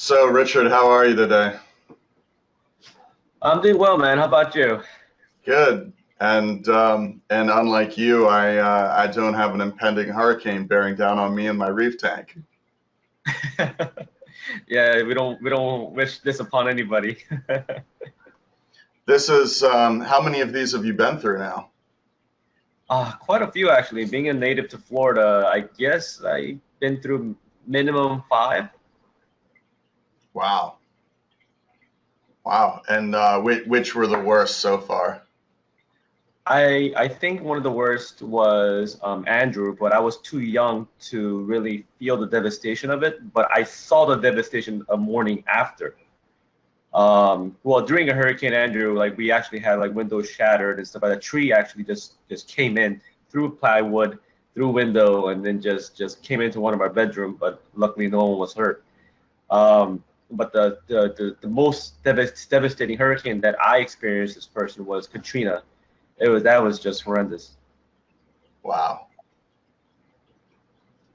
So, Richard, how are you today? I'm doing well, man. How about you? Good. And unlike you, I don't have an impending hurricane bearing down on me and my reef tank. Yeah, we don't wish this upon anybody. This is how many of these have you been through now? Quite a few actually. Being a native to Florida, I guess I've been through minimum five. Wow, wow. And which were the worst so far? I think one of the worst was Andrew, but I was too young to really feel the devastation of it. But I saw the devastation a morning after. Well, during a Hurricane Andrew, like we actually had like windows shattered and stuff like that. A tree actually just came in through plywood, through window, and then just came into one of our bedroom. But luckily, no one was hurt. But the most devastating hurricane that I experienced this person was Katrina. That was just horrendous. Wow,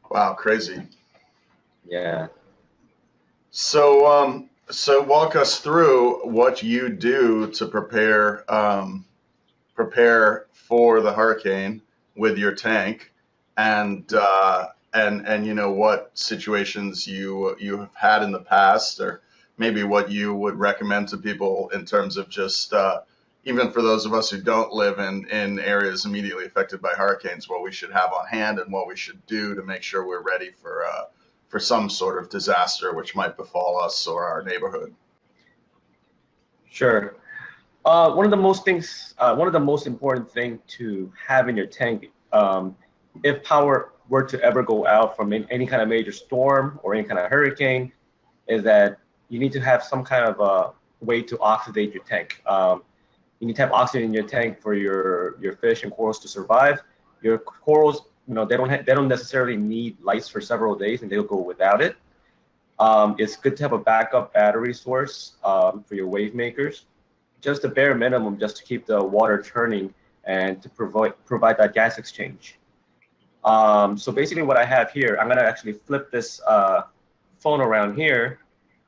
wow, crazy. Yeah. So walk us through what you do to prepare for the hurricane with your tank, and you know what situations you have had in the past, or maybe what you would recommend to people in terms of just even for those of us who don't live in areas immediately affected by hurricanes, what we should have on hand and what we should do to make sure we're ready for some sort of disaster which might befall us or our neighborhood. Sure. One of the most important thing to have in your tank, if power were to ever go out from any kind of major storm or any kind of hurricane, is that you need to have some kind of way to oxidate your tank. You need to have oxygen in your tank for your fish and corals to survive. Your corals, they don't necessarily need lights for several days, and they'll go without it. It's good to have a backup battery source for your wave makers, just the bare minimum, just to keep the water turning and to provide that gas exchange. So basically, what I have here, I'm gonna actually flip this phone around here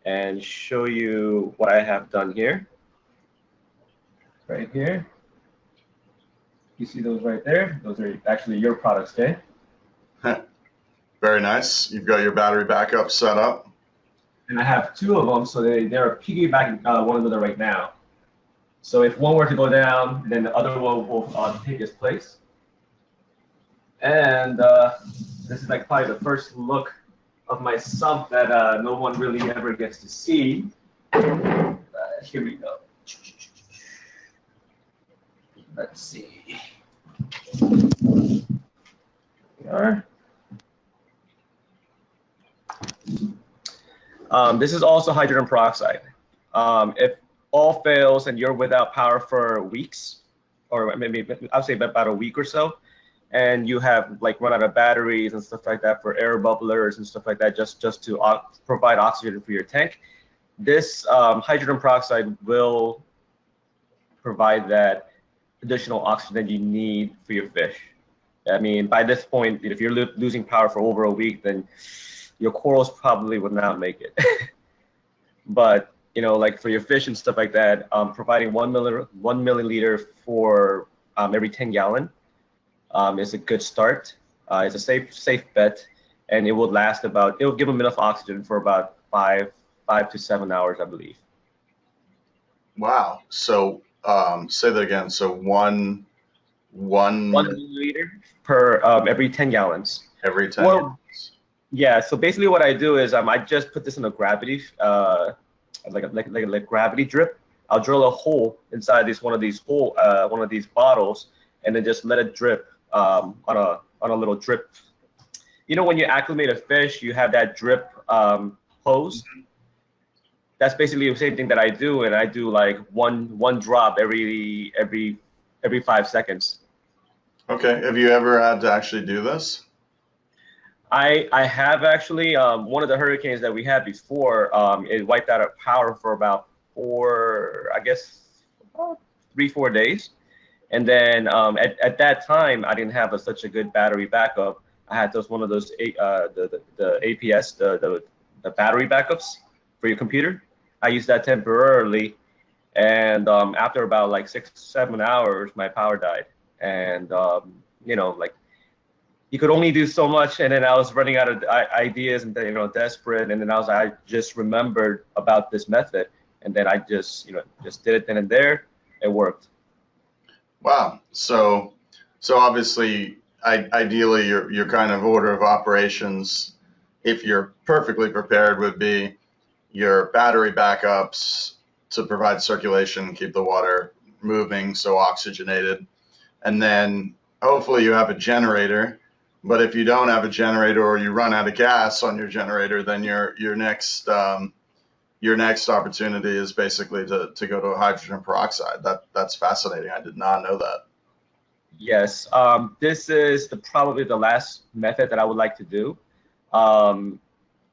and show you what I have done here. Right here, you see those right there? Those are actually your products, okay? Very nice. You've got your battery backup set up. And I have two of them, so they're piggybacking one another right now. So if one were to go down, then the other one will take its place. And this is like probably the first look of my sump that no one really ever gets to see. Here we go. Let's see. Here we are. This is also hydrogen peroxide. If all fails and you're without power for weeks, or maybe I'll say about a week or so, and you have like run out of batteries and stuff like that for air bubblers and stuff like that, just to provide oxygen for your tank, this hydrogen peroxide will provide that additional oxygen you need for your fish. I mean, by this point, if you're losing power for over a week, then your corals probably would not make it. But like for your fish and stuff like that, providing 1 milliliter for every 10 gallon is a good start. It's a safe bet, and it will last it will give them enough oxygen for about 5 to 7 hours, I believe. Wow. So say that again. So One one milliliter per every 10 gallons. every 10 Well, gallons. yeah. So basically, what I do is I just put this in a gravity, like gravity drip. I'll drill a hole inside one of these bottles, and then just let it drip on a little drip. When you acclimate a fish, you have that drip hose. That's basically the same thing that I do, and I do like one drop every 5 seconds. Okay. Have you ever had to actually do this? I have actually one of the hurricanes that we had before, it wiped out our power for about I guess, about 3 4 days, and then at that time I didn't have such a good battery backup. I had one of those the APS, the battery backups for your computer. I used that temporarily, and after about like 6, 7 hours, my power died, and like you could only do so much, and then I was running out of ideas and desperate, and then I just remembered about this method, and then I just did it then and there. It worked. Wow. So obviously, ideally, your kind of order of operations, if you're perfectly prepared, would be your battery backups to provide circulation, keep the water moving, so oxygenated, and then hopefully you have a generator. But if you don't have a generator or you run out of gas on your generator, then your next opportunity is basically to go to hydrogen peroxide. That's fascinating. I did not know that. Yes, this is probably the last method that I would like to do. Um,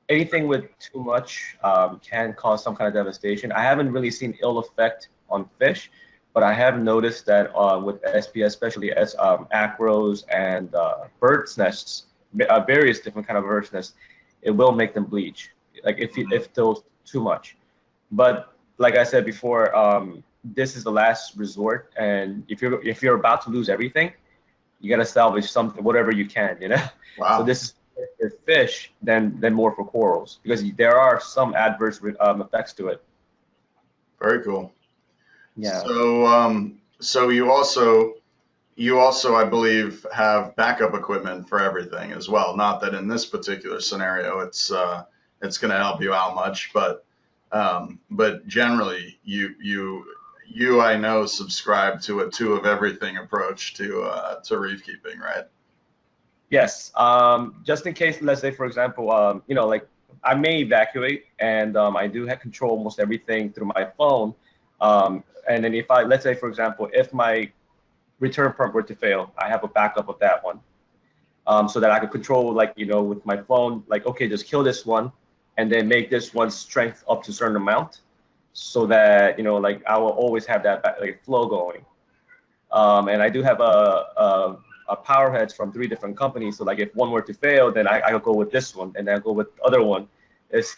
Anything with too much can cause some kind of devastation. I haven't really seen ill effect on fish, but I have noticed that with SPS, especially as acros and birds' nests, various different kind of birds' nests, it will make them bleach. Like if those too much. But like I said before, this is the last resort, and if you're about to lose everything, you gotta salvage something, whatever you can, So Wow. this is for fish than more for corals, because there are some adverse effects to it. Very cool. Yeah. So you also, I believe, have backup equipment for everything as well. Not that in this particular scenario it's going to help you out much, but generally you I know subscribe to a two of everything approach to reef keeping, right? Yes. Just in case, let's say, for example, like I may evacuate, and I do have control almost everything through my phone. And then let's say, for example, if my return pump were to fail, I have a backup of that one, so that I could control, like, with my phone, like, okay, just kill this one, and then make this one's strength up to a certain amount, so that, like, I will always have that like flow going. And I do have a power heads from 3 different companies. So like if one were to fail, then I'll go with this one, and then I'll go with the other one. It's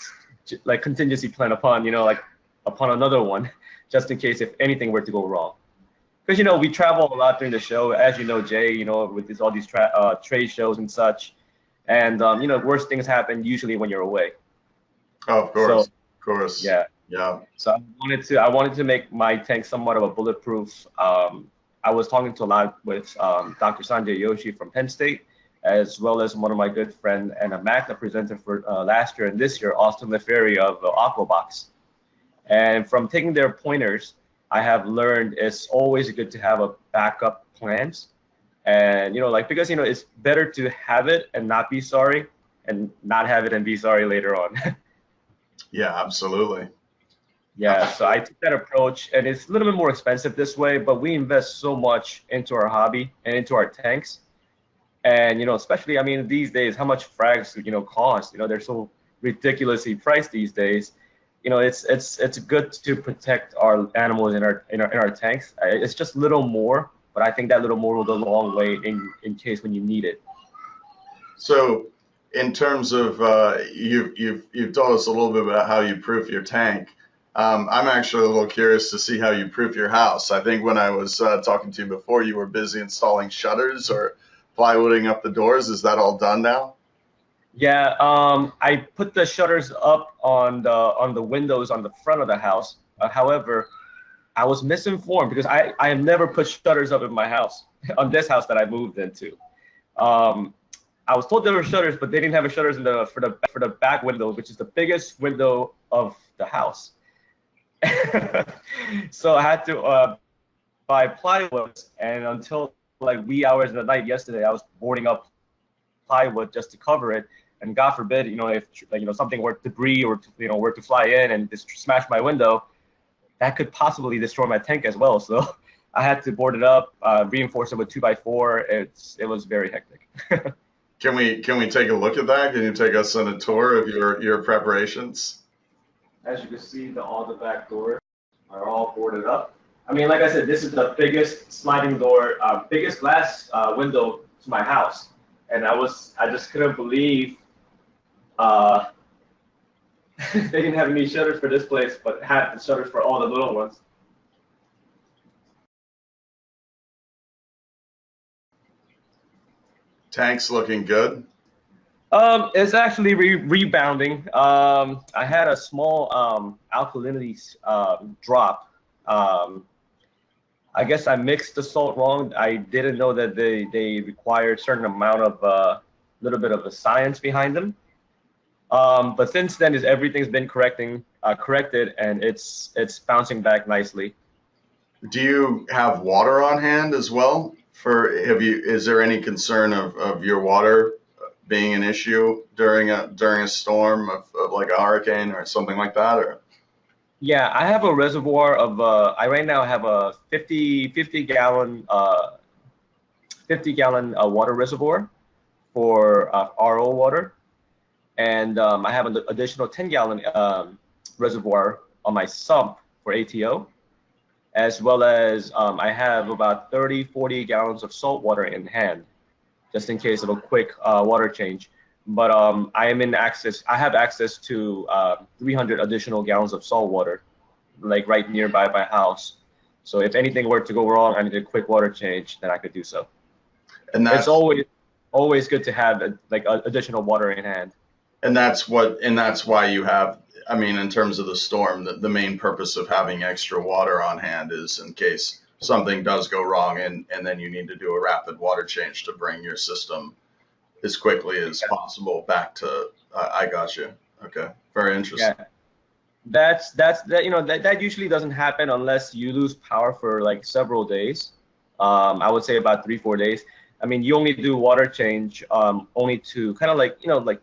like contingency plan upon, like upon another one, just in case if anything were to go wrong. Because we travel a lot during the show, as you know, Jay. With all these trade shows and such, and worst things happen usually when you're away. Oh, of So course, of course. yeah. Yeah. So I wanted to make my tank somewhat of a bulletproof. I was talking to a lot with Dr. Sanjay Yoshi from Penn State, as well as one of my good friend and a Magna presenter for last year and this year, Austin Leferi of Aquabox. And from taking their pointers, I have learned it's always good to have a backup plans. And like, because it's better to have it and not be sorry, and not have it and be sorry later on. Yeah, absolutely. Yeah, so I took that approach, and it's a little bit more expensive this way, but we invest so much into our hobby and into our tanks. And especially, I mean, these days, how much frags cost? They're so ridiculously priced these days. It's good to protect our animals in our tanks. It's just little more, but I think that little more will go a long way in case when you need it. So, in terms of you've told us a little bit about how you proof your tank. I'm actually a little curious to see how you proof your house. I think when I was talking to you before, you were busy installing shutters or plywooding up the doors. Is that all done now? Yeah, I put the shutters up on the windows on the front of the house. However, I was misinformed, because I have never put shutters up in my house on this house that I moved into. Um, I was told there were shutters, but they didn't have shutters for the back window, which is the biggest window of the house. So I had to buy plywood, and until like wee hours of the night yesterday, I was boarding up plywood just to cover it. And God forbid, if like, something were debris or were to fly in and just smash my window, that could possibly destroy my tank as well. So I had to board it up, reinforce it with 2x4. It was very hectic. Can we take a look at that? Can you take us on a tour of your preparations? As you can see, all the back doors are all boarded up. I mean, like I said, this is the biggest sliding door, biggest glass window to my house, and I just couldn't believe They didn't have any shutters for this place, but had the shutters for all the little ones. Tank's looking good. It's actually rebounding. I had a small alkalinity drop. Um, I guess I mixed the salt wrong. I didn't know that they require a certain amount of little bit of a science behind them. But since then, is everything's been corrected, and it's bouncing back nicely. Do you have water on hand as well? Is there any concern of your water being an issue during a storm of like a hurricane or something like that? Or Yeah, I have a reservoir of I right now have a 50 gallon 50 gallon water reservoir for RO water, and I have an additional 10 gallon reservoir on my sump for ATO, as well as I have about 30-40 gallons of salt water in hand, just in case of a quick water change. But I am in access. I have access to 300 additional gallons of salt water, like right nearby my house. So if anything were to go wrong, I need a quick water change, then I could do so. and It's that's always good to have additional water in hand. and that's why you have. I mean, in terms of the storm, the main purpose of having extra water on hand is in case something does go wrong, and then you need to do a rapid water change to bring your system as quickly as possible back to. I got you. Okay, very interesting. Yeah. That usually doesn't happen unless you lose power for like several days. I would say about 3-4 days. I mean, you only do water change only to kind of like like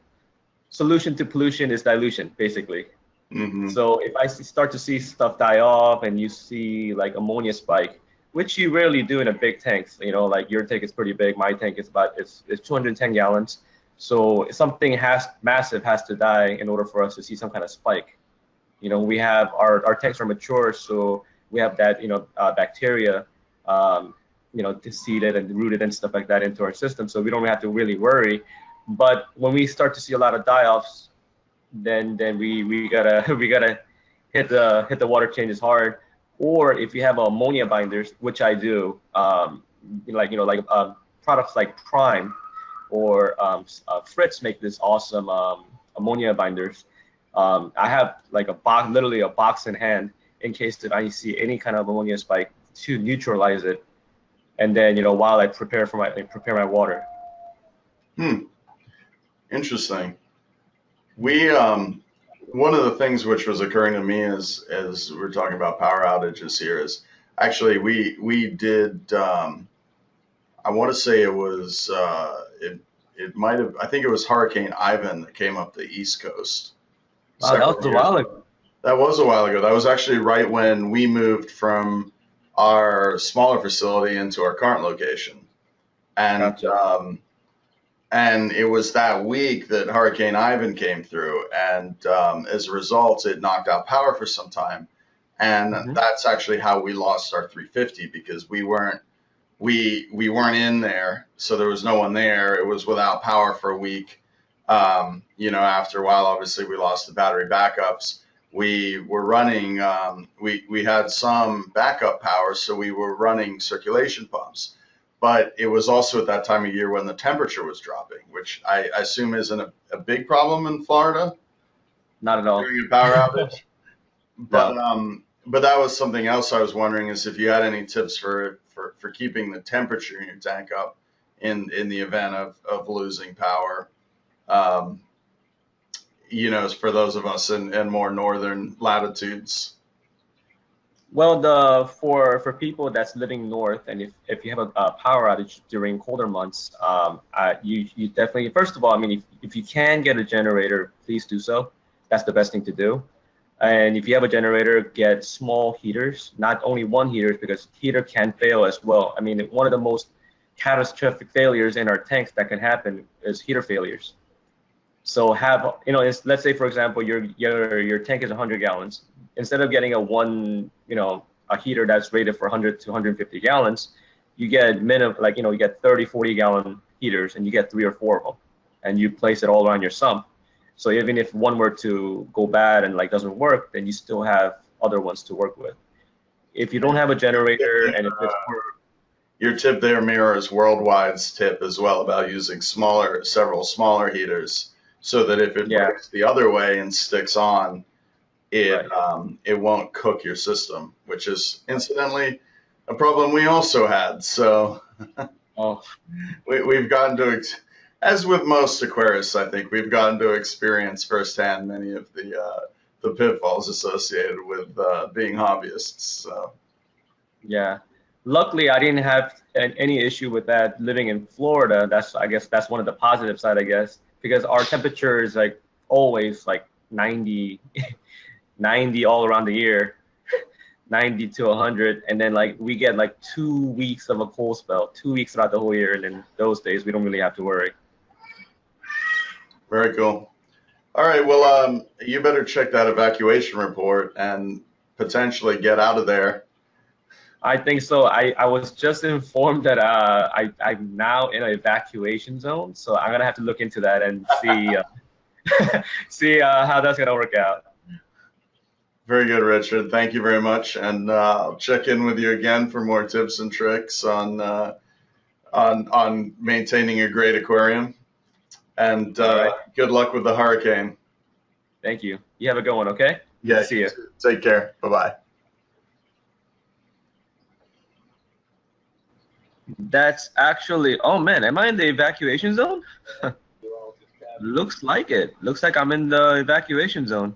solution to pollution is dilution basically. Hmm. So if I start to see stuff die off and you see like ammonia spike, which you rarely do in a big tank, like your tank is pretty big, my tank is about it's 210 gallons. So something massive has to die in order for us to see some kind of spike. We have our tanks are mature, so we have that bacteria, seeded and rooted and stuff like that into our system, so we don't have to really worry. But when we start to see a lot of die-offs, then we gotta we gotta hit the water changes hard. Or if you have ammonia binders, which I do, products like Prime or Fritz make this awesome ammonia binders. I have like a box, literally a box in hand, in case that I see any kind of ammonia spike to neutralize it. And then while I prepare my water. Hmm. Interesting. We one of the things which was occurring to me as we're talking about power outages here is actually we did I want to say it was it might have I think it was Hurricane Ivan that came up the East Coast Wow, that several was a years. while ago. That was a while ago. That was actually right when we moved from our smaller facility into our current location, and Gotcha. and it was that week that Hurricane Ivan came through, and as a result, it knocked out power for some time, and Hmm. that's actually how we lost our 350 because we weren't in there, so there was no one there. It was without power for a week. After a while, obviously, we lost the battery backups. We were running. We had some backup power, so we were running circulation pumps. But it was also at that time of year when the temperature was dropping, which I assume isn't a big problem in Florida Not at all. during a power outage. But No. but that was something else I was wondering is if you had any tips for keeping the temperature in your tank up in the event of losing power. Um, for those of us in more northern latitudes. Well, for people that's living north, and if you have a power outage during colder months, you definitely, first of all, I mean, if you can get a generator, please do so. That's the best thing to do. And if you have a generator, get small heaters, not only one heater, because heater can fail as well. I mean, one of the most catastrophic failures in our tanks that can happen is heater failures. So let's say for example, your tank is 100 gallons. Instead of getting a heater that's rated for 100 to 150 gallons, you get you get 30, 40 gallon heaters, and you get 3 or 4 of them, and you place it all around your sump. So even if one were to go bad and like doesn't work, then you still have other ones to work with. If you don't have a generator and if it's for, Your tip there mirrors Worldwide's tip as well about using several smaller heaters, so that if it yeah, breaks the other way and sticks on, right. it won't cook your system, which is incidentally a problem we also had. So Oh, we've gotten to, as with most aquarists, I think we've gotten to experience firsthand many of the pitfalls associated with being hobbyists. So yeah. Luckily, I didn't have any issue with that living in Florida. I guess that's one of the positive side, I guess, because our temperature is like always like 90, 90 all around the year, 90 to 100. And then like we get like 2 weeks of a cold spell, 2 weeks throughout the whole year. And then those days we don't really have to worry. very cool. All right, well, you better check that evacuation report and potentially get out of there. I think so. I was just informed that I'm now in an evacuation zone, so I'm gonna have to look into that and see see how that's gonna work out. Very good, Richard. Thank you very much, and I'll check in with you again for more tips and tricks on maintaining a great aquarium. And All right. good luck with the hurricane. Thank you. You have a good one, okay? Good Yeah, to see you. take care. Bye bye. That's actually, oh man, am I in the evacuation zone? Looks like it. Looks like I'm in the evacuation zone.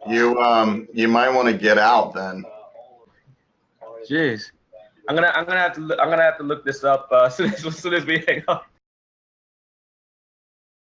You might want to get out then. Jeez. I'm gonna have to look this up as soon as we hang up.